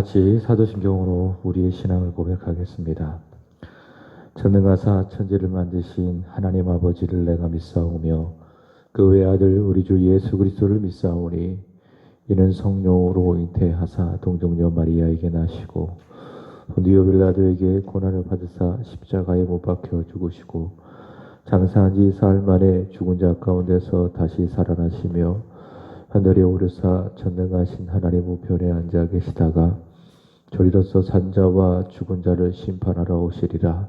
같이 사도신경으로 우리의 신앙을 고백하겠습니다. 전능하사 천지를 만드신 하나님 아버지를 내가 믿사오며 그 외아들 우리 주 예수 그리스도를 믿사오니 이는 성령으로 잉태하사 동정녀 마리아에게 나시고 본디오 빌라도에게 고난을 받으사 십자가에 못 박혀 죽으시고 장사한 지 사흘 만에 죽은 자 가운데서 다시 살아나시며 하늘에 오르사 전능하신 하나님 우편에 앉아 계시다가 저리로서 산자와 죽은 자를 심판하러 오시리라.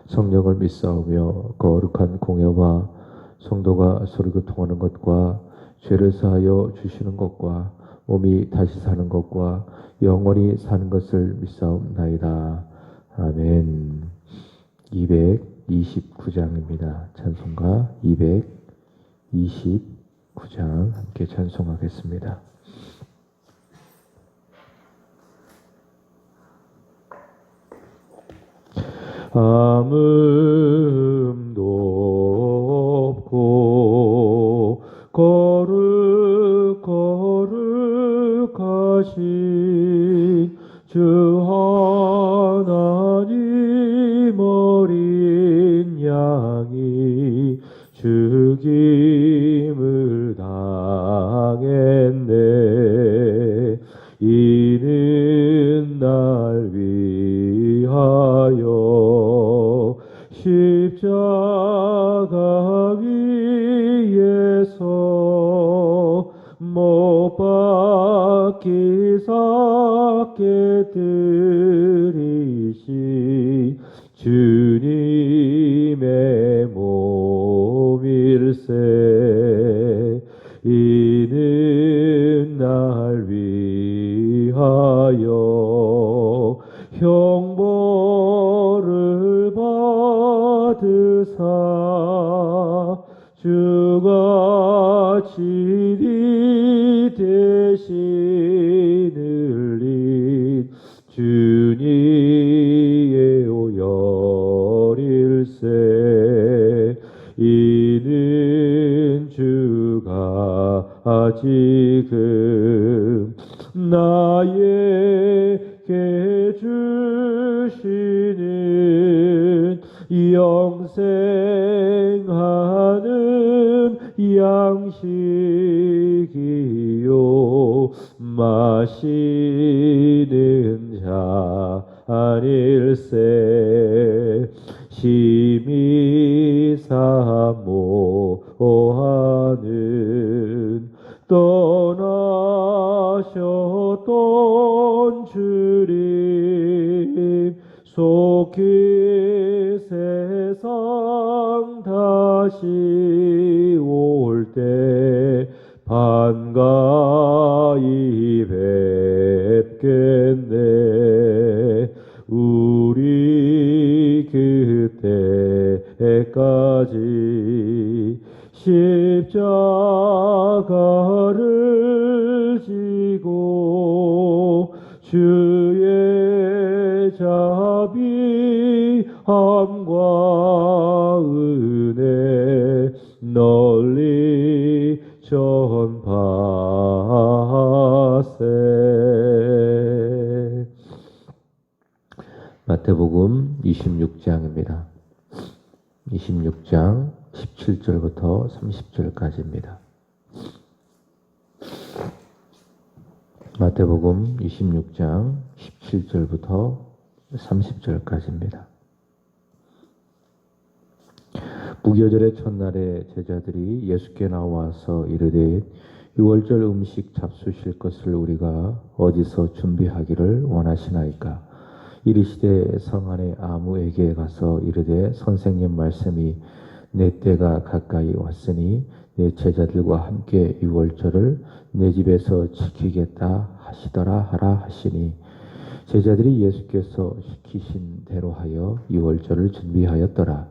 성령을 믿사오며 거룩한 공예와 성도가 서로 교통하는 것과 죄를 사하여 주시는 것과 몸이 다시 사는 것과 영원히 사는 것을 믿사옵나이다. 아멘. 229장입니다. 찬송가 229장 함께 찬송하겠습니다. 아무음도 없고 거룩하신 주 하나님 어린 양이 죽임을 당했네. 이는 날 위하여 십자가 위에서 못 박히사 깨뜨리신 주님의 몸일세. 이는 날 위하여 형벌을 받으사 주가 진리 대신 흘린 주님의 오열일세. 이는 주가 지금 나에게 주시는 영생하는 양식이요 마시는 잔일세. 심히 사모하는 떠나셨던 주님 속히 세상 다시 올 때 반가이 뵙겠네. 우리 그때까지 십자가를 지고 주의 자비함과 은혜 널리 전파세. 마태복음 26장입니다. 26장 17절부터 30절까지입니다. 마태복음 26장 17절부터 30절까지입니다. 무교절의 첫날에 제자들이 예수께 나와서 이르되 유월절 음식 잡수실 것을 우리가 어디서 준비하기를 원하시나이까? 이르시되 성 안에 아무에게 가서 이르되 선생님 말씀이 내 때가 가까이 왔으니 내 제자들과 함께 유월절을 내 집에서 지키겠다 하시더라 하라 하시니 제자들이 예수께서 시키신 대로 하여 유월절을 준비하였더라.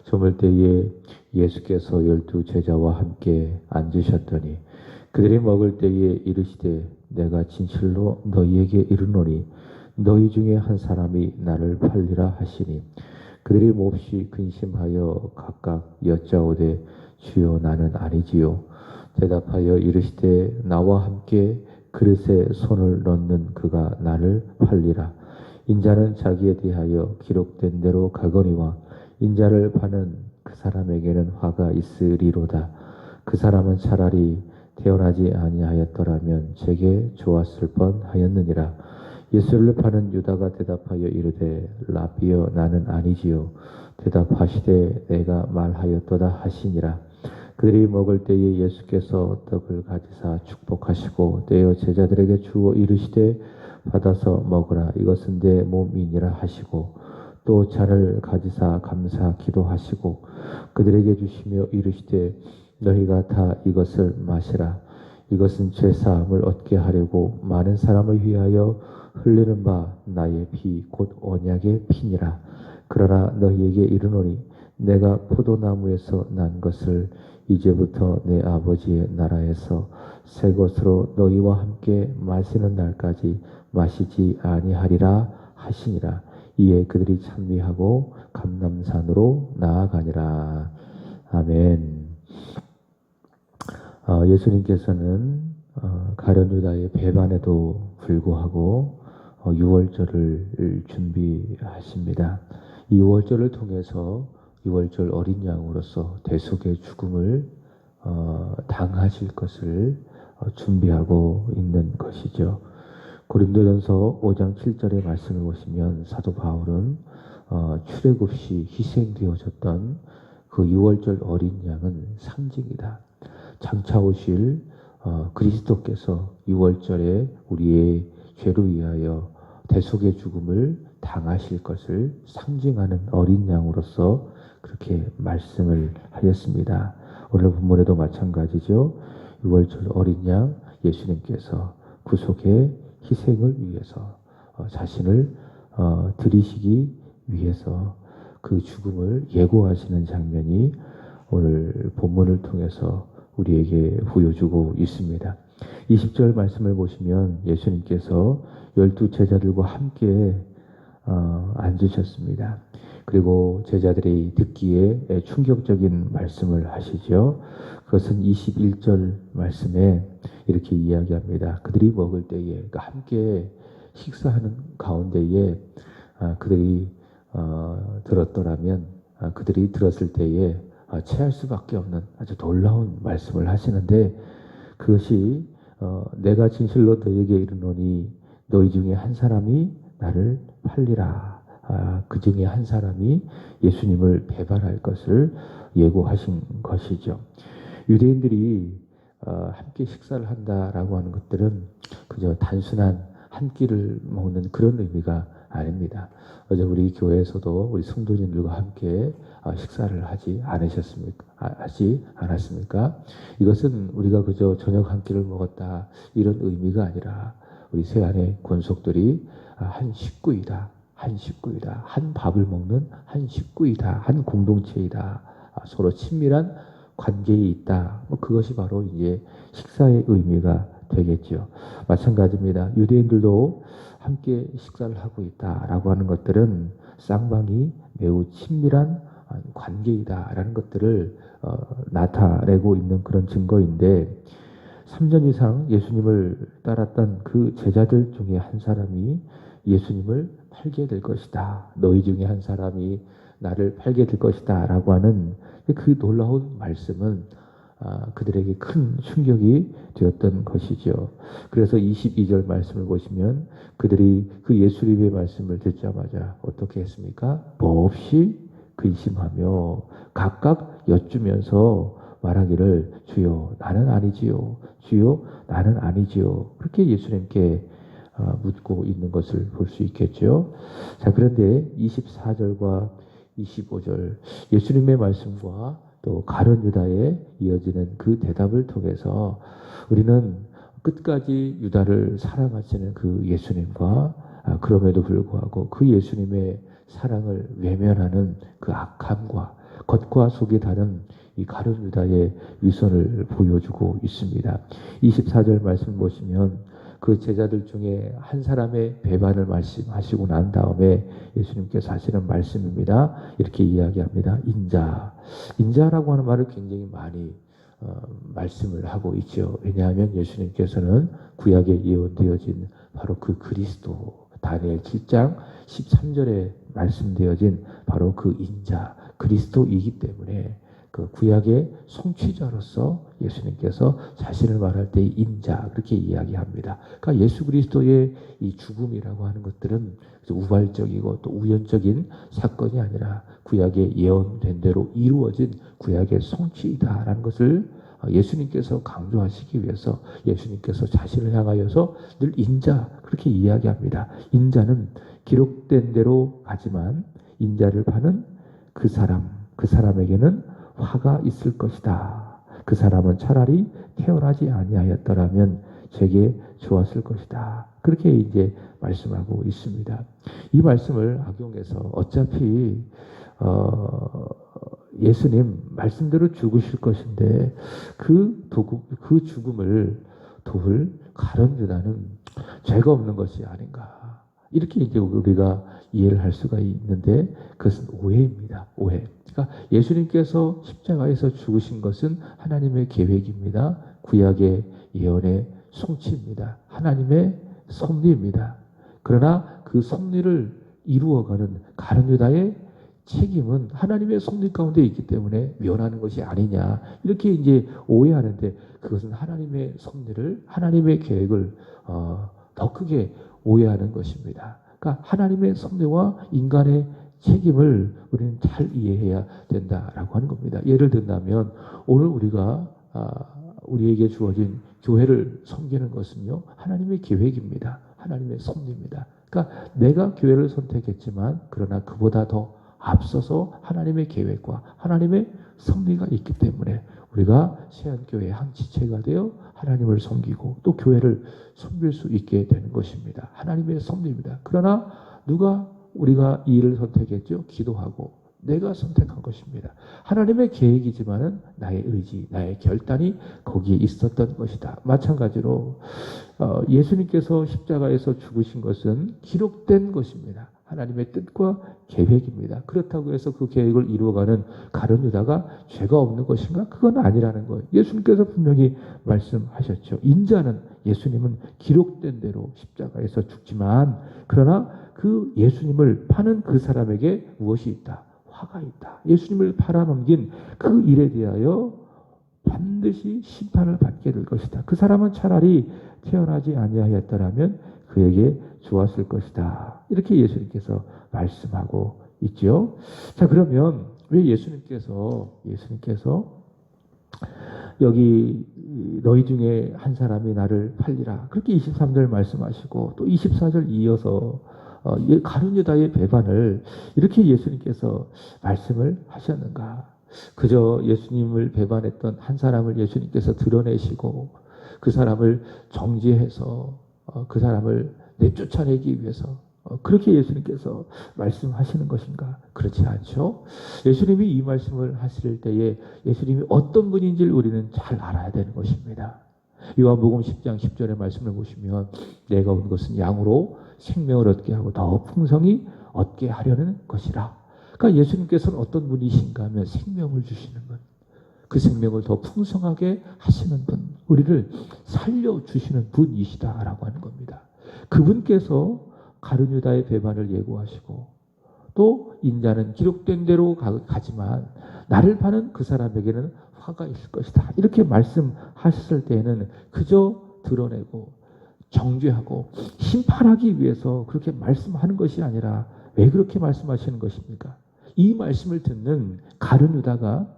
저물 때에 예수께서 12 제자와 함께 앉으셨더니 그들이 먹을 때에 이르시되 내가 진실로 너희에게 이르노니 너희 중에 한 사람이 나를 팔리라 하시니 그들이 몹시 근심하여 각각 여짜오되 주여 나는 아니지요. 대답하여 이르시되 나와 함께 그릇에 손을 넣는 그가 나를 팔리라. 인자는 자기에 대하여 기록된 대로 가거니와 인자를 파는 그 사람에게는 화가 있으리로다. 그 사람은 차라리 태어나지 아니하였더라면 제게 좋았을 뻔하였느니라. 예수를 파는 유다가 대답하여 이르되 라비여 나는 아니지요. 대답하시되 내가 말하였도다 하시니라. 그들이 먹을 때에 예수께서 떡을 가지사 축복하시고 떼어 제자들에게 주어 이르시되 받아서 먹으라 이것은 내 몸이니라 하시고 또 잔을 가지사 감사 기도하시고 그들에게 주시며 이르시되 너희가 다 이것을 마시라 이것은 죄 사함을 얻게 하려고 많은 사람을 위하여 흘리는 바 나의 피 곧 언약의 피니라. 그러나 너희에게 이르노니 내가 포도나무에서 난 것을 이제부터 내 아버지의 나라에서 새 것으로 너희와 함께 마시는 날까지 마시지 아니하리라 하시니라. 이에 그들이 찬미하고 감람산으로 나아가니라. 아멘. 예수님께서는 가룟 유다의 배반에도 불구하고 유월절을 준비하십니다. 이 유월절을 통해서 유월절 어린 양으로서 대속의 죽음을 당하실 것을 준비하고 있는 것이죠. 고린도전서 5장 7절의 말씀을 보시면 사도 바울은 출애굽 없이 희생되어졌던 그 유월절 어린 양은 상징이다. 장차 오실 그리스도께서 유월절에 우리의 죄로 위하여 대속의 죽음을 당하실 것을 상징하는 어린 양으로서 그렇게 말씀을 하였습니다. 오늘 본문에도 마찬가지죠. 유월절 어린 양 예수님께서 구속의 희생을 위해서 자신을 드리시기 위해서 그 죽음을 예고하시는 장면이 오늘 본문을 통해서 우리에게 보여주고 있습니다. 20절 말씀을 보시면 예수님께서 12 제자들과 함께 앉으셨습니다. 그리고 제자들이 듣기에 충격적인 말씀을 하시죠. 그것은 21절 말씀에 이렇게 이야기합니다. 그들이 먹을 때에, 그러니까 함께 식사하는 가운데에 그들이 들었더라면 그들이 들었을 때에 체할 수밖에 없는 아주 놀라운 말씀을 하시는데 그것이 내가 진실로 너에게 이르노니 너희 중에 한 사람이 나를 팔리라. 그 중에 한 사람이 예수님을 배반할 것을 예고하신 것이죠. 유대인들이 함께 식사를 한다라고 하는 것들은 그저 단순한 한 끼를 먹는 그런 의미가 아닙니다. 어제 우리 교회에서도 우리 성도님들과 함께 식사를 하지 않았습니까? 이것은 우리가 그저 저녁 한 끼를 먹었다 이런 의미가 아니라 우리 세안의 권속들이 한 식구이다. 한 밥을 먹는 한 식구이다. 한 공동체이다. 서로 친밀한 관계에 있다. 그것이 바로 이제 식사의 의미가 되겠죠. 마찬가지입니다. 유대인들도 함께 식사를 하고 있다라고 하는 것들은 쌍방이 매우 친밀한 관계이다라는 것들을 나타내고 있는 그런 증거인데 3년 이상 예수님을 따랐던 그 제자들 중에 한 사람이 예수님을 팔게 될 것이다. 너희 중에 한 사람이 나를 팔게 될 것이다. 라고 하는 그 놀라운 말씀은 그들에게 큰 충격이 되었던 것이죠. 그래서 22절 말씀을 보시면 그들이 그 예수님의 말씀을 듣자마자 어떻게 했습니까? 몹시 근심하며 각각 여쭈면서 말하기를 주여 나는 아니지요. 주여 나는 아니지요. 그렇게 예수님께 묻고 있는 것을 볼 수 있겠죠. 자, 그런데 24절과 25절 예수님의 말씀과 또 가룟 유다에 이어지는 그 대답을 통해서 우리는 끝까지 유다를 사랑하시는 그 예수님과 그럼에도 불구하고 그 예수님의 사랑을 외면하는 그 악함과 겉과 속이 다른 이 가룟 유다의 위선을 보여주고 있습니다. 24절 말씀 보시면 그 제자들 중에 한 사람의 배반을 말씀하시고 난 다음에 예수님께서 하시는 말씀입니다. 이렇게 이야기합니다. 인자라고 하는 말을 굉장히 많이 말씀을 하고 있죠. 왜냐하면 예수님께서는 구약에 예언되어진 바로 그 그리스도, 다니엘 7장 13절에 말씀되어진 바로 그 인자 그리스도이기 때문에 그 구약의 성취자로서 예수님께서 자신을 말할 때 인자 그렇게 이야기합니다. 그러니까 예수 그리스도의 이 죽음이라고 하는 것들은 우발적이고 또 우연적인 사건이 아니라 구약에 예언된 대로 이루어진 구약의 성취이다라는 것을 예수님께서 강조하시기 위해서 예수님께서 자신을 향하여서 늘 인자 그렇게 이야기합니다. 인자는 기록된 대로 가지만 인자를 파는 그 사람에게는 화가 있을 것이다. 그 사람은 차라리 태어나지 아니하였더라면 제게 좋았을 것이다. 그렇게 이제 말씀하고 있습니다. 이 말씀을 악용해서 어차피 예수님 말씀대로 죽으실 것인데 그 죽음을 도울 가룟 유다는 죄가 없는 것이 아닌가. 이렇게 이제 우리가 이해를 할 수가 있는데 그것은 오해입니다. 오해. 그러니까 예수님께서 십자가에서 죽으신 것은 하나님의 계획입니다. 구약의 예언의 성취입니다. 하나님의 섭리입니다. 그러나 그 섭리를 이루어가는 가룟 유다의 책임은 하나님의 섭리 가운데 있기 때문에 면하는 것이 아니냐 이렇게 이제 오해하는데 그것은 하나님의 섭리를 하나님의 계획을 더 크게 오해하는 것입니다. 그러니까 하나님의 섭리와 인간의 책임을 우리는 잘 이해해야 된다라고 하는 겁니다. 예를 든다면 오늘 우리가 우리에게 주어진 교회를 섬기는 것은요 하나님의 계획입니다. 하나님의 섭리입니다. 그러니까 내가 교회를 선택했지만 그러나 그보다 더 앞서서 하나님의 계획과 하나님의 섭리가 있기 때문에 우리가 세안교회의 한 지체가 되어 하나님을 섬기고 또 교회를 섬길 수 있게 되는 것입니다. 하나님의 섭리입니다. 그러나 우리가 이 일을 선택했죠? 기도하고 내가 선택한 것입니다. 하나님의 계획이지만은 나의 의지, 나의 결단이 거기에 있었던 것이다. 마찬가지로 예수님께서 십자가에서 죽으신 것은 기록된 것입니다. 하나님의 뜻과 계획입니다. 그렇다고 해서 그 계획을 이루어가는 가룟 유다가 죄가 없는 것인가? 그건 아니라는 거예요. 예수님께서 분명히 말씀하셨죠. 인자는 예수님은 기록된 대로 십자가에서 죽지만 그러나 그 예수님을 파는 그 사람에게 무엇이 있다? 화가 있다. 예수님을 팔아넘긴 그 일에 대하여 반드시 심판을 받게 될 것이다. 그 사람은 차라리 태어나지 아니하였더라면 그에게 좋았을 것이다. 이렇게 예수님께서 말씀하고 있죠. 자, 그러면 왜 예수님께서 여기 너희 중에 한 사람이 나를 팔리라. 그렇게 23절 말씀하시고 또 24절 이어서 가룟 유다의 배반을 이렇게 예수님께서 말씀을 하셨는가? 그저 예수님을 배반했던 한 사람을 예수님께서 드러내시고 그 사람을 정죄해서 그 사람을 내쫓아내기 위해서 그렇게 예수님께서 말씀하시는 것인가? 그렇지 않죠. 예수님이 이 말씀을 하실 때에 예수님이 어떤 분인지를 우리는 잘 알아야 되는 것입니다. 요한복음 10장 10절의 말씀을 보시면 내가 온 것은 양으로 생명을 얻게 하고 더 풍성히 얻게 하려는 것이라. 그러니까 예수님께서는 어떤 분이신가 하면 생명을 주시는 분, 그 생명을 더 풍성하게 하시는 분, 우리를 살려주시는 분이시다라고 하는 겁니다. 그분께서 가룟 유다의 배반을 예고하시고 또 인자는 기록된 대로 가지만 나를 파는 그 사람에게는 화가 있을 것이다. 이렇게 말씀하셨을 때에는 그저 드러내고 정죄하고 심판하기 위해서 그렇게 말씀하는 것이 아니라 왜 그렇게 말씀하시는 것입니까? 이 말씀을 듣는 가룟 유다가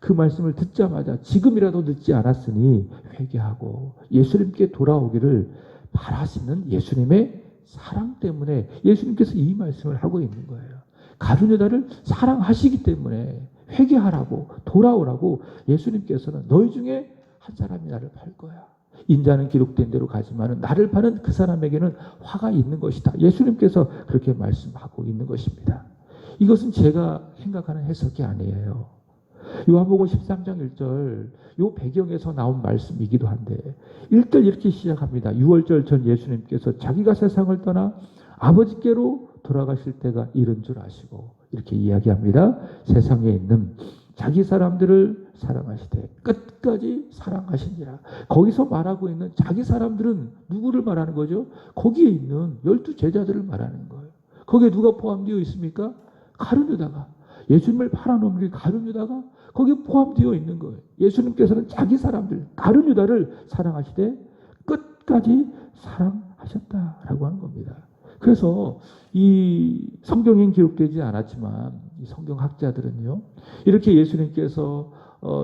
그 말씀을 듣자마자 지금이라도 늦지 않았으니 회개하고 예수님께 돌아오기를 바라시는 예수님의 사랑 때문에 예수님께서 이 말씀을 하고 있는 거예요. 가룟 유다를 사랑하시기 때문에 회개하라고 돌아오라고 예수님께서는 너희 중에 한 사람이 나를 팔 거야. 인자는 기록된 대로 가지만 나를 파는 그 사람에게는 화가 있는 것이다. 예수님께서 그렇게 말씀하고 있는 것입니다. 이것은 제가 생각하는 해석이 아니에요. 요한복음 13장 1절 요 배경에서 나온 말씀이기도 한데 1절 이렇게 시작합니다. 6월절 전 예수님께서 자기가 세상을 떠나 아버지께로 돌아가실 때가 이른 줄 아시고 이렇게 이야기합니다. 세상에 있는 자기 사람들을 사랑하시되 끝까지 사랑하시니라. 거기서 말하고 있는 자기 사람들은 누구를 말하는 거죠? 거기에 있는 12제자들을 말하는 거예요. 거기에 누가 포함되어 있습니까? 가룟 유다가, 예수님을 팔아넘길 가룟 유다가 거기에 포함되어 있는 거예요. 예수님께서는 자기 사람들, 가룟 유다를 사랑하시되 끝까지 사랑하셨다라고 하는 겁니다. 그래서 이 성경엔 기록되지 않았지만 이 성경학자들은요, 이렇게 예수님께서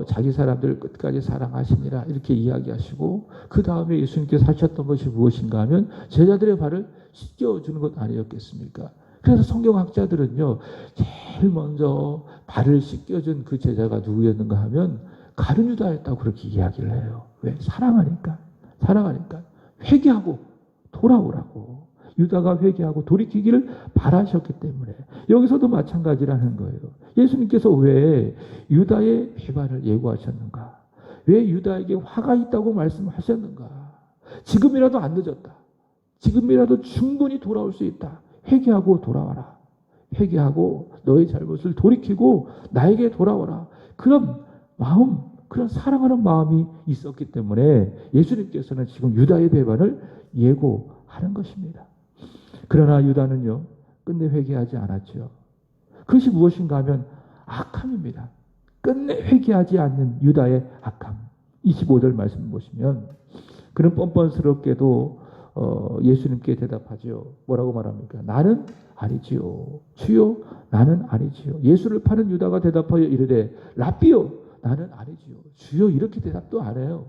자기 사람들을 끝까지 사랑하시니라 이렇게 이야기하시고, 그 다음에 예수님께서 하셨던 것이 무엇인가 하면 제자들의 발을 씻겨주는 것 아니었겠습니까? 그래서 성경학자들은요, 제일 먼저 발을 씻겨준 그 제자가 누구였는가 하면 가룟 유다였다고 그렇게 이야기를 해요. 왜? 사랑하니까. 회개하고 돌아오라고. 유다가 회개하고 돌이키기를 바라셨기 때문에. 여기서도 마찬가지라는 거예요. 예수님께서 왜 유다의 배반을 예고하셨는가? 왜 유다에게 화가 있다고 말씀하셨는가? 지금이라도 안 늦었다. 지금이라도 충분히 돌아올 수 있다. 회개하고 돌아와라. 회개하고 너의 잘못을 돌이키고 나에게 돌아와라. 그런 마음, 그런 사랑하는 마음이 있었기 때문에 예수님께서는 지금 유다의 배반을 예고하는 것입니다. 그러나 유다는요, 끝내 회개하지 않았죠. 그것이 무엇인가 하면 악함입니다. 끝내 회개하지 않는 유다의 악함. 25절 말씀 보시면 그는 뻔뻔스럽게도 예수님께 대답하죠. 뭐라고 말합니까? 나는 아니지요. 주요, 나는 아니지요. 예수를 파는 유다가 대답하여 이르되 라삐요, 나는 아니지요. 주요, 이렇게 대답도 안 해요.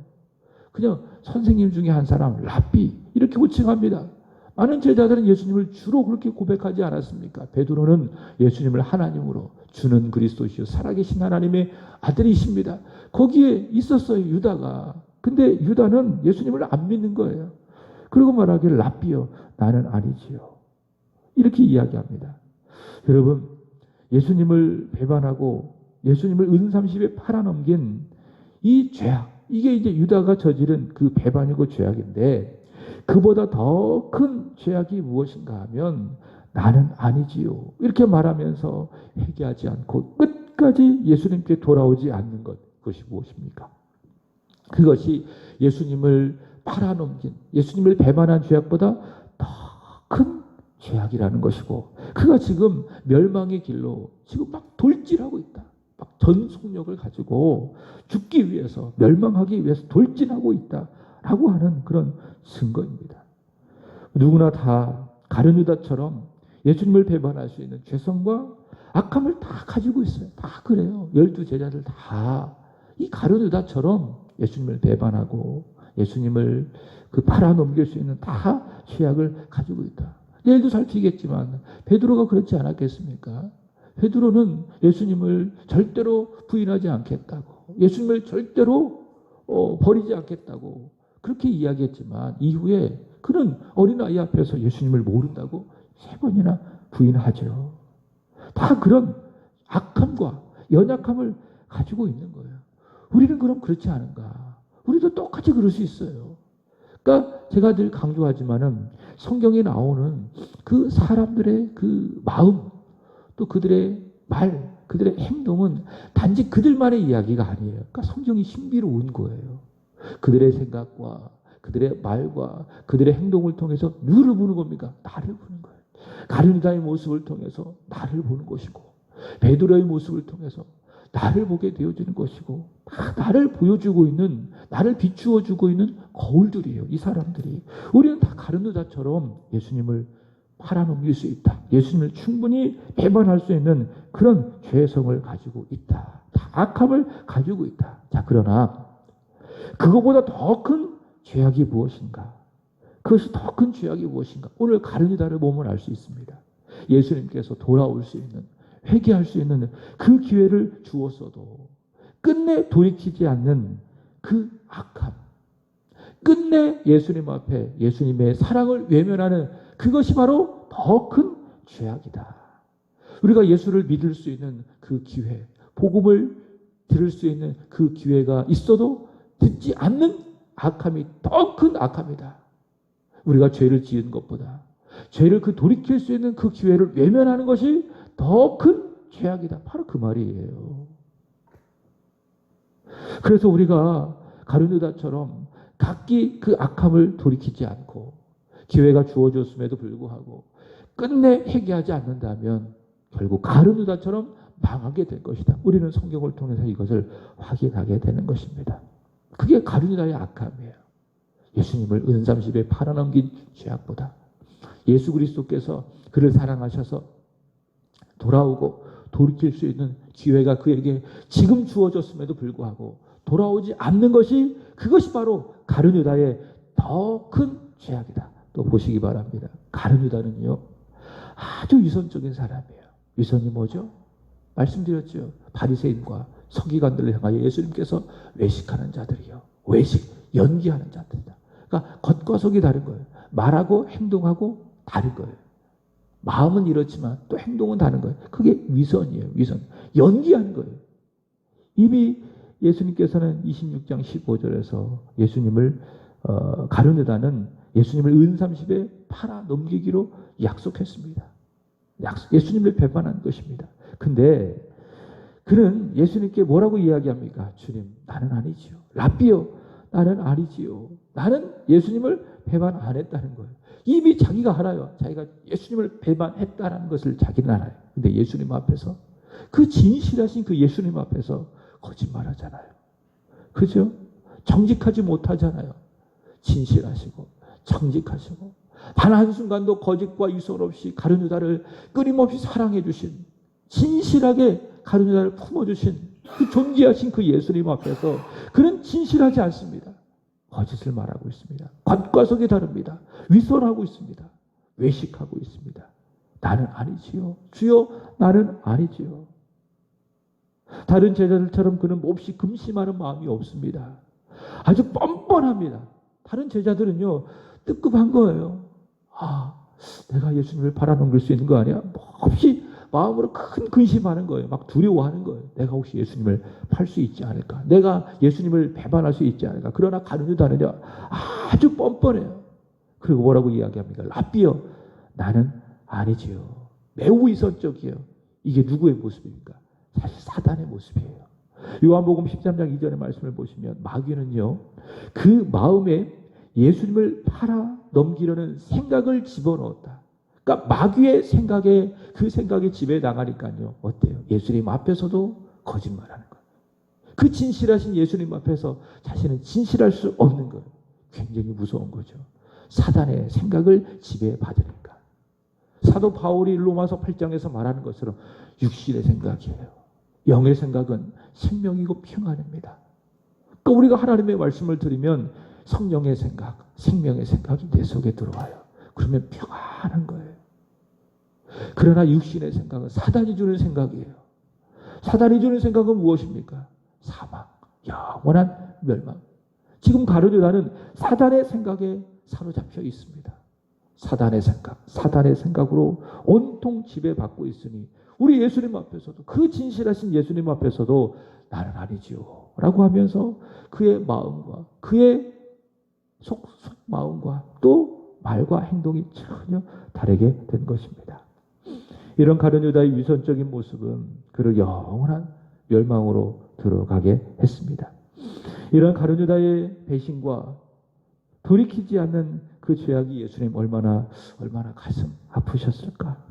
그냥 선생님 중에 한 사람 라삐 이렇게 호칭합니다. 많은 제자들은 예수님을 주로 그렇게 고백하지 않았습니까? 베드로는 예수님을 하나님으로, 주는 그리스도시요 살아계신 하나님의 아들이십니다. 거기에 있었어요, 유다가. 근데 유다는 예수님을 안 믿는 거예요. 그리고 말하기를 라삐요, 나는 아니지요. 이렇게 이야기합니다. 여러분, 예수님을 배반하고 예수님을 은삼십에 팔아넘긴 이 죄악, 이게 이제 유다가 저지른 그 배반이고 죄악인데, 그보다 더 큰 죄악이 무엇인가 하면 나는 아니지요. 이렇게 말하면서 회개하지 않고 끝까지 예수님께 돌아오지 않는 것, 그것이 무엇입니까? 그것이 예수님을 팔아넘긴, 예수님을 배반한 죄악보다 더 큰 죄악이라는 것이고, 그가 지금 멸망의 길로 지금 막 돌진하고 있다. 막 전속력을 가지고 죽기 위해서, 멸망하기 위해서 돌진하고 있다라고 하는 그런 증거입니다. 누구나 다 가룟 유다처럼 예수님을 배반할 수 있는 죄성과 악함을 다 가지고 있어요. 다 그래요. 12제자들 다 이 가룟 유다처럼 예수님을 배반하고 예수님을 그 팔아넘길 수 있는 다 죄악을 가지고 있다. 내일도 살피겠지만 베드로가 그렇지 않았겠습니까? 베드로는 예수님을 절대로 부인하지 않겠다고, 예수님을 절대로 버리지 않겠다고 그렇게 이야기했지만 이후에 그는 어린아이 앞에서 예수님을 모른다고 3번이나 부인하죠. 다 그런 악함과 연약함을 가지고 있는 거예요. 우리는 그럼 그렇지 않은가? 우리도 똑같이 그럴 수 있어요. 그러니까 제가 늘 강조하지만은 성경에 나오는 그 사람들의 그 마음, 또 그들의 말, 그들의 행동은 단지 그들만의 이야기가 아니에요. 그러니까 성경이 신비로운 거예요. 그들의 생각과 그들의 말과 그들의 행동을 통해서 누구를 보는 겁니까? 나를 보는 거예요. 가룟 유다의 모습을 통해서 나를 보는 것이고, 베드로의 모습을 통해서 나를 보게 되어지는 것이고, 다 나를 보여주고 있는, 나를 비추어주고 있는 거울들이에요, 이 사람들이. 우리는 다 가룟 유다처럼 예수님을 팔아넘길 수 있다. 예수님을 충분히 배반할 수 있는 그런 죄성을 가지고 있다. 다 악함을 가지고 있다. 자, 그러나 그거보다 더 큰 죄악이 무엇인가? 그것이 더 큰 죄악이 무엇인가? 오늘 가룟 유다를 보면 알 수 있습니다. 예수님께서 돌아올 수 있는, 회개할 수 있는 그 기회를 주었어도 끝내 돌이키지 않는 그 악함, 끝내 예수님 앞에 예수님의 사랑을 외면하는 그것이 바로 더 큰 죄악이다. 우리가 예수를 믿을 수 있는 그 기회, 복음을 들을 수 있는 그 기회가 있어도 듣지 않는 악함이 더 큰 악함이다. 우리가 죄를 지은 것보다 죄를 돌이킬 수 있는 그 기회를 외면하는 것이 더 큰 죄악이다. 바로 그 말이에요. 그래서 우리가 가룟 유다처럼 각기 그 악함을 돌이키지 않고 기회가 주어졌음에도 불구하고 끝내 회개하지 않는다면 결국 가룟 유다처럼 망하게 될 것이다. 우리는 성경을 통해서 이것을 확인하게 되는 것입니다. 그게 가룟 유다의 악함이에요. 예수님을 은삼십에 팔아넘긴 죄악보다 예수 그리스도께서 그를 사랑하셔서 돌아오고 돌이킬 수 있는 기회가 그에게 지금 주어졌음에도 불구하고 돌아오지 않는 것이, 그것이 바로 가룟 유다의 더 큰 죄악이다. 또 보시기 바랍니다. 가룟 유다는요, 아주 위선적인 사람이에요. 위선이 뭐죠? 말씀드렸죠. 바리새인과 서기관들을 향하여 예수님께서 외식하는 자들이요, 외식, 연기하는 자들이다. 그러니까 겉과 속이 다른 거예요. 말하고 행동하고 다른 거예요. 마음은 이렇지만 또 행동은 다른 거예요. 그게 위선이에요. 위선. 연기하는 거예요. 이미 예수님께서는 26장 15절에서 예수님을 가룟 유다는 예수님을 은삼십에 팔아 넘기기로 약속했습니다. 예수님을 배반한 것입니다. 근데 그는 예수님께 뭐라고 이야기합니까? 주님, 나는 아니지요. 랍비요, 나는 아니지요. 나는 예수님을 배반 안 했다는 거예요. 이미 자기가 알아요. 자기가 예수님을 배반했다는 것을 자기는 알아요. 근데 예수님 앞에서, 그 진실하신 그 예수님 앞에서 거짓말하잖아요. 그죠? 정직하지 못하잖아요. 진실하시고 정직하시고 단 한순간도 거짓과 위선 없이 가룟 유다를 끊임없이 사랑해 주신, 진실하게 가룟 유다를 품어주신 그 존귀하신 그 예수님 앞에서 그는 진실하지 않습니다. 거짓을 말하고 있습니다. 겉과 속이 다릅니다. 위선하고 있습니다. 외식하고 있습니다. 나는 아니지요. 주여, 나는 아니지요. 다른 제자들처럼 그는 몹시 금심하는 마음이 없습니다. 아주 뻔뻔합니다. 다른 제자들은요, 뜨끔한 거예요. 내가 예수님을 팔아넘길 수 있는 거 아니야? 몹시 마음으로 큰 근심하는 거예요. 막 두려워하는 거예요. 내가 혹시 예수님을 팔 수 있지 않을까? 내가 예수님을 배반할 수 있지 않을까? 그러나 가룟 유다는요, 아주 뻔뻔해요. 그리고 뭐라고 이야기합니까? 랍비요, 나는 아니지요. 매우 위선적이에요. 이게 누구의 모습입니까? 사실 사단의 모습이에요. 요한복음 13장 2절의 말씀을 보시면 마귀는요, 그 마음에 예수님을 팔아 넘기려는 생각을 집어넣었다. 그러니까 마귀의 생각에, 그 생각이 지배당하니까요, 어때요? 예수님 앞에서도 거짓말하는 거예요. 그 진실하신 예수님 앞에서 자신은 진실할 수 없는 거예요. 굉장히 무서운 거죠. 사단의 생각을 지배받으니까. 사도 바울이 로마서 8장에서 말하는 것처럼 육신의 생각이에요. 영의 생각은 생명이고 평안입니다. 그러니까 우리가 하나님의 말씀을 들으면 성령의 생각, 생명의 생각이 내 속에 들어와요. 그러면 평안한 거예요. 그러나 육신의 생각은 사단이 주는 생각이에요. 사단이 주는 생각은 무엇입니까? 사망, 영원한 멸망. 지금 가룟 유다는 사단의 생각에 사로잡혀 있습니다. 사단의 생각, 사단의 생각으로 온통 지배받고 있으니 우리 예수님 앞에서도, 그 진실하신 예수님 앞에서도 나는 아니지요 라고 하면서 그의 마음과 그의 속 마음과 또 말과 행동이 전혀 다르게 된 것입니다. 이런 가룟 유다의 위선적인 모습은 그를 영원한 멸망으로 들어가게 했습니다. 이런 가룟 유다의 배신과 돌이키지 않는 그 죄악이 예수님 얼마나 가슴 아프셨을까.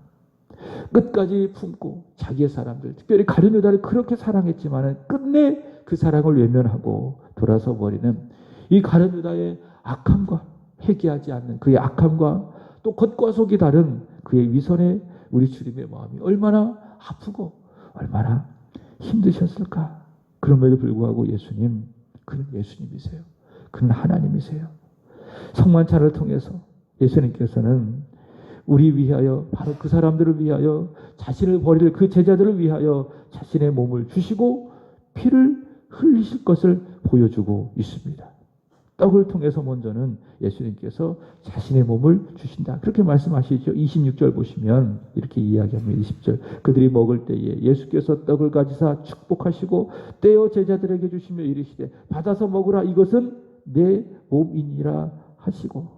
끝까지 품고 자기의 사람들, 특별히 가룟 유다를 그렇게 사랑했지만 끝내 그 사랑을 외면하고 돌아서 버리는 이 가룟 유다의 악함과, 회개하지 않는 그의 악함과 또 겉과 속이 다른 그의 위선에 우리 주님의 마음이 얼마나 아프고 얼마나 힘드셨을까. 그럼에도 불구하고 예수님, 그는 예수님이세요. 그는 하나님이세요. 성만찬을 통해서 예수님께서는 우리 위하여, 바로 그 사람들을 위하여, 자신을 버릴 그 제자들을 위하여 자신의 몸을 주시고 피를 흘리실 것을 보여주고 있습니다. 떡을 통해서 먼저는 예수님께서 자신의 몸을 주신다, 그렇게 말씀하시죠. 26절 보시면 이렇게 이야기합니다. 20절, 그들이 먹을 때에 예수께서 떡을 가지사 축복하시고 떼어 제자들에게 주시며 이르시되 받아서 먹으라, 이것은 내 몸이니라 하시고.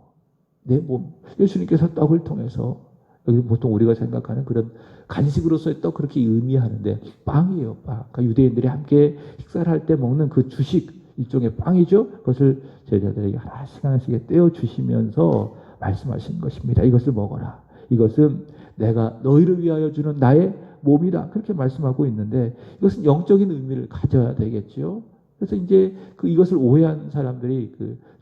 내 몸, 예수님께서 떡을 통해서 여기 보통 우리가 생각하는 그런 간식으로서의 떡 그렇게 의미하는데 빵이에요, 빵. 그러니까 유대인들이 함께 식사를 할 때 먹는 그 주식 일종의 빵이죠. 그것을 제자들에게 하나씩 하나씩 떼어 주시면서 말씀하신 것입니다. 이것을 먹어라. 이것은 내가 너희를 위하여 주는 나의 몸이다. 그렇게 말씀하고 있는데 이것은 영적인 의미를 가져야 되겠죠. 그래서 이제 이것을 오해한 사람들이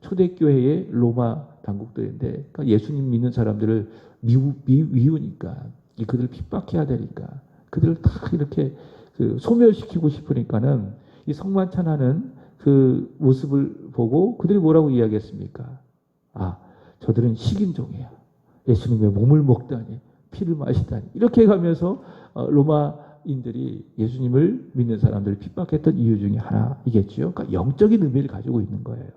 초대교회의 로마 당국들인데, 그러니까 예수님 믿는 사람들을 미우니까, 그들을 핍박해야 되니까, 그들을 다 이렇게 소멸시키고 싶으니까는 이 성만찬하는 그 모습을 보고 그들이 뭐라고 이야기했습니까? 아, 저들은 식인종이야. 예수님의 몸을 먹다니, 피를 마시다니. 이렇게 가면서 로마인들이 예수님을 믿는 사람들을 핍박했던 이유 중에 하나이겠죠. 그러니까 영적인 의미를 가지고 있는 거예요.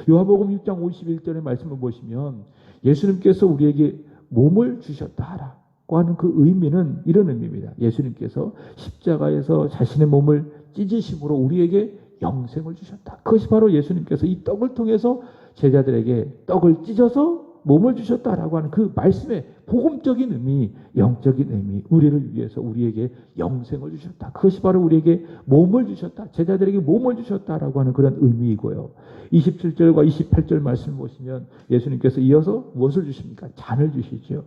요한복음 6장 51절의 말씀을 보시면 예수님께서 우리에게 몸을 주셨다라고 하는 그 의미는 이런 의미입니다. 예수님께서 십자가에서 자신의 몸을 찢으심으로 우리에게 영생을 주셨다. 그것이 바로 예수님께서 이 떡을 통해서 제자들에게 떡을 찢어서 몸을 주셨다라고 하는 그 말씀의 복음적인 의미, 영적인 의미, 우리를 위해서 우리에게 영생을 주셨다. 그것이 바로 우리에게 몸을 주셨다. 제자들에게 몸을 주셨다라고 하는 그런 의미이고요. 27절과 28절 말씀을 보시면 예수님께서 이어서 무엇을 주십니까? 잔을 주시죠.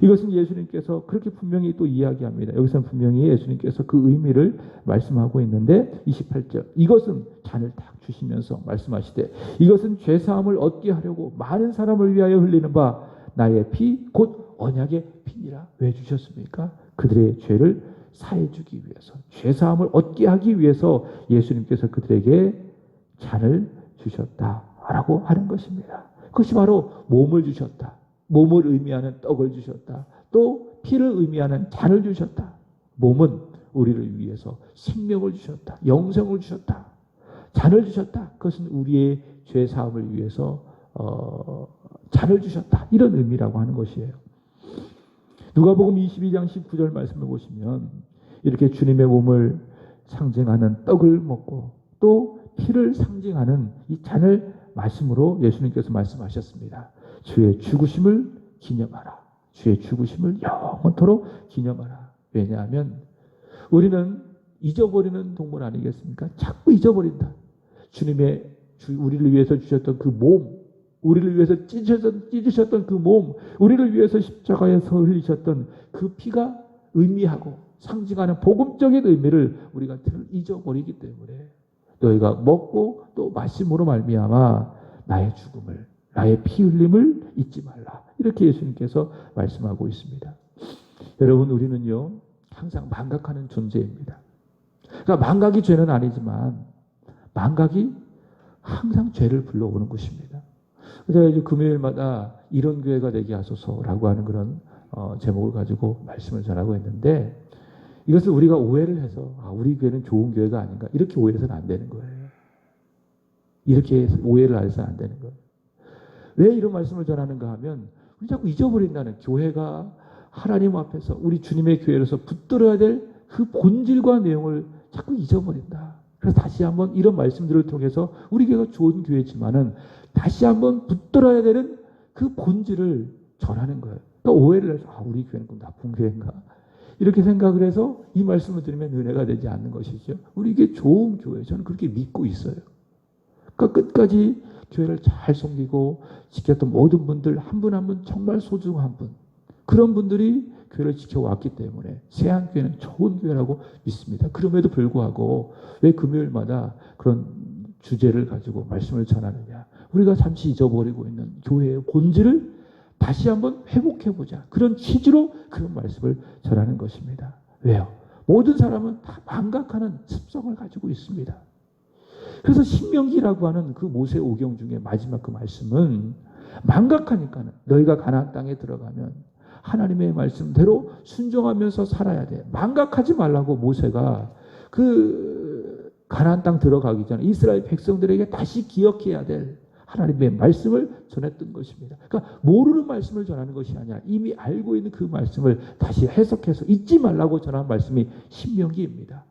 이것은 예수님께서 그렇게 분명히 또 이야기합니다. 여기서는 분명히 예수님께서 그 의미를 말씀하고 있는데 28절 이것은 잔을 딱 주시면서 말씀하시되 이것은 죄사함을 얻게 하려고 많은 사람을 위하여 흘리는 바 나의 피 곧 언약의 피니라. 왜 주셨습니까? 그들의 죄를 사해 주기 위해서, 죄사함을 얻게 하기 위해서 예수님께서 그들에게 잔을 주셨다라고 하는 것입니다. 그것이 바로 몸을 주셨다. 몸을 의미하는 떡을 주셨다. 또 피를 의미하는 잔을 주셨다. 몸은 우리를 위해서 생명을 주셨다. 영생을 주셨다. 잔을 주셨다. 그것은 우리의 죄 사함을 위해서 잔을 주셨다. 이런 의미라고 하는 것이에요. 누가복음 22장 19절 말씀을 보시면 이렇게 주님의 몸을 상징하는 떡을 먹고 또 피를 상징하는 이 잔을 마심으로 예수님께서 말씀하셨습니다. 주의 죽으심을 기념하라. 주의 죽으심을 영원토록 기념하라. 왜냐하면 우리는 잊어버리는 동물 아니겠습니까? 자꾸 잊어버린다. 주님의 우리를 위해서 주셨던 그 몸, 우리를 위해서 찢으셨던 그 몸, 우리를 위해서 십자가에서 흘리셨던 그 피가 의미하고 상징하는 복음적인 의미를 우리가 잊어버리기 때문에 너희가 먹고 또 마심으로 말미암아 나의 죽음을, 나의 피 흘림을 잊지 말라. 이렇게 예수님께서 말씀하고 있습니다. 여러분, 우리는요 항상 망각하는 존재입니다. 그러니까 망각이 죄는 아니지만 망각이 항상 죄를 불러오는 것입니다. 제가 이제 금요일마다 이런 교회가 되게 하소서라고 하는 그런 제목을 가지고 말씀을 전하고 있는데, 이것을 우리가 오해를 해서 우리 교회는 좋은 교회가 아닌가 이렇게 오해해서는 안 되는 거예요. 이렇게 오해를 해서는 안 되는 거예요. 왜 이런 말씀을 전하는가 하면 우리 자꾸 잊어버린다는, 교회가 하나님 앞에서 우리 주님의 교회로서 붙들어야 될 그 본질과 내용을 자꾸 잊어버린다. 그래서 다시 한번 이런 말씀들을 통해서 우리 교회가 좋은 교회지만은 다시 한번 붙들어야 되는 그 본질을 전하는 거예요. 그러니까 오해를 해서 우리 교회는 좀 나쁜 교회인가 이렇게 생각을 해서 이 말씀을 들으면 은혜가 되지 않는 것이죠. 우리 이게 좋은 교회, 저는 그렇게 믿고 있어요. 그러니까 끝까지 교회를 잘 섬기고 지켰던 모든 분들 한 분 한 분 정말 소중한 분, 그런 분들이 교회를 지켜왔기 때문에 세안교회는 좋은 교회라고 믿습니다. 그럼에도 불구하고 왜 금요일마다 그런 주제를 가지고 말씀을 전하느냐, 우리가 잠시 잊어버리고 있는 교회의 본질을 다시 한번 회복해보자, 그런 취지로 그런 말씀을 전하는 것입니다. 왜요? 모든 사람은 다 망각하는 습성을 가지고 있습니다. 그래서 신명기라고 하는 그 모세오경 중에 마지막 그 말씀은 망각하니까는 너희가 가나안 땅에 들어가면 하나님의 말씀대로 순종하면서 살아야 돼. 망각하지 말라고 모세가 그 가나안 땅 들어가기 전에 이스라엘 백성들에게 다시 기억해야 될 하나님의 말씀을 전했던 것입니다. 그러니까 모르는 말씀을 전하는 것이 아니라 이미 알고 있는 그 말씀을 다시 해석해서 잊지 말라고 전한 말씀이 신명기입니다.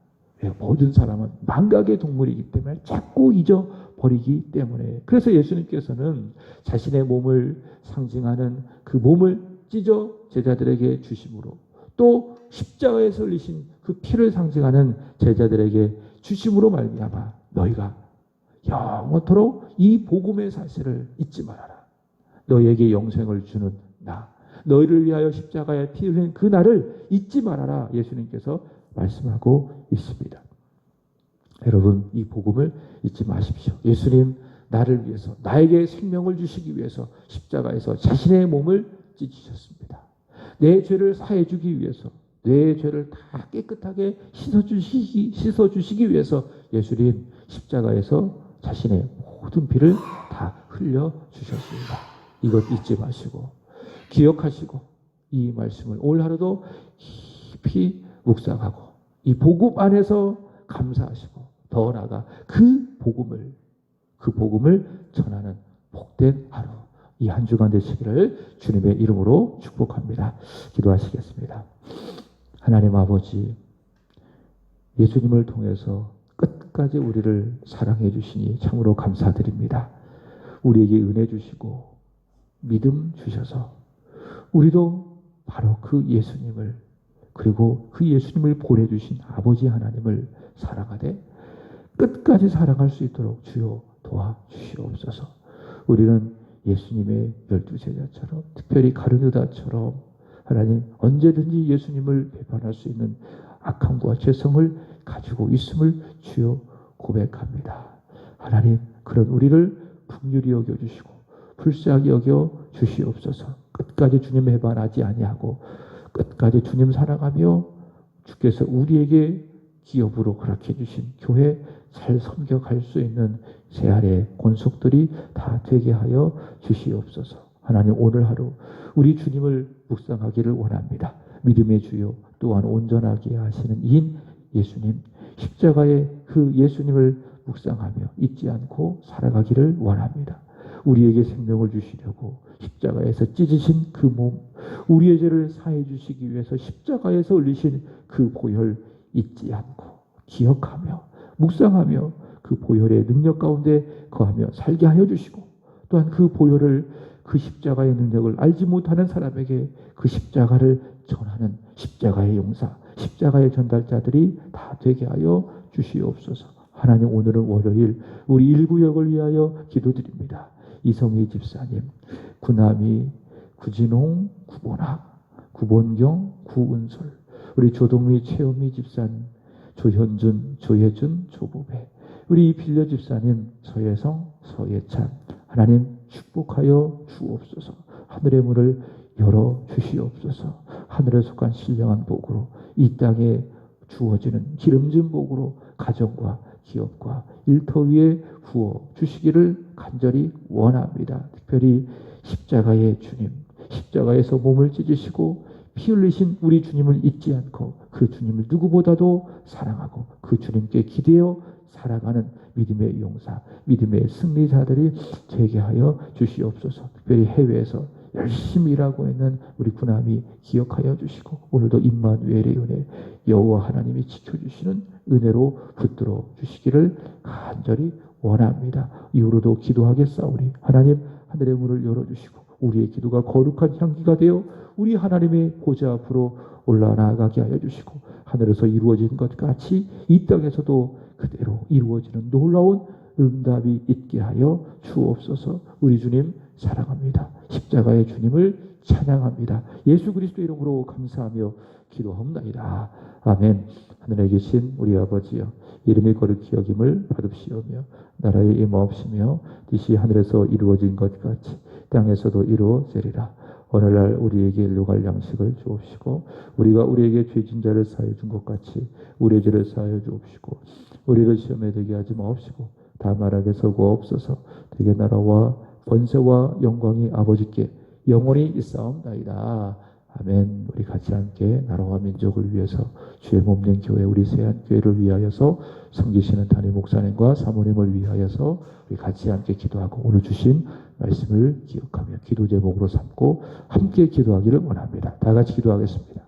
모든 사람은 망각의 동물이기 때문에 자꾸 잊어버리기 때문에, 그래서 예수님께서는 자신의 몸을 상징하는 그 몸을 찢어 제자들에게 주심으로 또 십자가에서 흘리신 그 피를 상징하는 제자들에게 주심으로 말미암아 너희가 영원토록 이 복음의 사실을 잊지 말아라. 너희에게 영생을 주는 나, 너희를 위하여 십자가에 피 흘린 그 날을 잊지 말아라. 예수님께서 말씀하고 있습니다. 여러분, 이 복음을 잊지 마십시오. 예수님 나를 위해서, 나에게 생명을 주시기 위해서 십자가에서 자신의 몸을 찢으셨습니다. 내 죄를 사해 주기 위해서, 내 죄를 다 깨끗하게 씻어주시기 위해서 예수님 십자가에서 자신의 모든 피를 다 흘려주셨습니다. 이것 잊지 마시고 기억하시고 이 말씀을 오늘 하루도 깊이 묵상하고 이 복음 안에서 감사하시고 더 나아가 그 복음을 전하는 복된 하루, 이 한 주간 되시기를 주님의 이름으로 축복합니다. 기도하시겠습니다. 하나님 아버지, 예수님을 통해서 끝까지 우리를 사랑해 주시니 참으로 감사드립니다. 우리에게 은혜 주시고 믿음 주셔서 우리도 바로 그 예수님을, 그리고 그 예수님을 보내주신 아버지 하나님을 사랑하되 끝까지 사랑할 수 있도록 주여 도와주시옵소서. 우리는 예수님의 12제자처럼, 특별히 가룟유다처럼 하나님 언제든지 예수님을 배반할 수 있는 악함과 죄성을 가지고 있음을 주여 고백합니다. 하나님, 그런 우리를 긍휼히 여겨주시고 불쌍히 여겨 주시옵소서. 끝까지 주님 배반하지 아니하고 끝까지 주님 사랑하며 주께서 우리에게 기업으로 허락해 주신 교회 잘 섬겨갈 수 있는 새알의 권속들이 다 되게 하여 주시옵소서. 하나님, 오늘 하루 우리 주님을 묵상하기를 원합니다. 믿음의 주요 또한 온전하게 하시는 이인 예수님, 십자가의 그 예수님을 묵상하며 잊지 않고 살아가기를 원합니다. 우리에게 생명을 주시려고 십자가에서 찢으신 그 몸, 우리의 죄를 사해 주시기 위해서 십자가에서 흘리신 그 보혈 잊지 않고 기억하며 묵상하며 그 보혈의 능력 가운데 거하며 살게 하여 주시고, 또한 그 보혈을, 그 십자가의 능력을 알지 못하는 사람에게 그 십자가를 전하는 십자가의 용사, 십자가의 전달자들이 다 되게 하여 주시옵소서. 하나님, 오늘은 월요일 우리 일구역을 위하여 기도드립니다. 이성희 집사님, 구남이, 구진홍, 구본학, 구본경, 구은솔, 우리 조동미, 최은미 집사님, 조현준, 조혜준, 조보배, 우리 빌려 집사님, 서예성, 서예찬, 하나님 축복하여 주옵소서. 하늘의 문을 열어 주시옵소서. 하늘에 속한 신령한 복으로 이 땅에 주어지는 기름진 복으로 가정과 기업과 일터 위에 부어 주시기를 간절히 원합니다. 특별히 십자가의 주님, 십자가에서 몸을 찢으시고 피 흘리신 우리 주님을 잊지 않고 그 주님을 누구보다도 사랑하고 그 주님께 기대어 살아가는 믿음의 용사, 믿음의 승리자들이 되게 하여 주시옵소서. 특별히 해외에서 열심히 일하고 있는 우리 구남이 기억하여 주시고, 오늘도 임마누엘의 은혜, 여호와 하나님이 지켜주시는 은혜로 붙들어 주시기를 간절히 원합니다. 이후로도 기도하겠사오니 하나님, 하늘의 문을 열어주시고 우리의 기도가 거룩한 향기가 되어 우리 하나님의 보좌 앞으로 올라나가게 하여 주시고, 하늘에서 이루어진 것 같이 이 땅에서도 그대로 이루어지는 놀라운 응답이 있게 하여 주옵소서. 우리 주님 사랑합니다. 십자가의 주님을 찬양합니다. 예수 그리스도 이름으로 감사하며 기도하옵나이다. 아멘. 하늘에 계신 우리 아버지여, 이름이 거룩히 여김을 받으시오며 나라의 임하옵시며 뜻이 하늘에서 이루어진 것 같이 땅에서도 이루어지리라. 오늘날 우리에게 일용할 양식을 주옵시고, 우리가 우리에게 죄진 자를 사하여 준 것 같이 우리의 죄를 사하여 주옵시고, 우리를 시험에 들게 하지 마옵시고 다만 악에 서구옵소서. 되게 나라와 권세와 영광이 아버지께 영원히 있사옵나이다. 아멘. 우리 같이 함께 나라와 민족을 위해서 주의 몸된 교회, 우리 세안교회를 위하여서 섬기시는 담임 목사님과 사모님을 위하여서 우리 같이 함께 기도하고 오늘 주신 말씀을 기억하며 기도 제목으로 삼고 함께 기도하기를 원합니다. 다 같이 기도하겠습니다.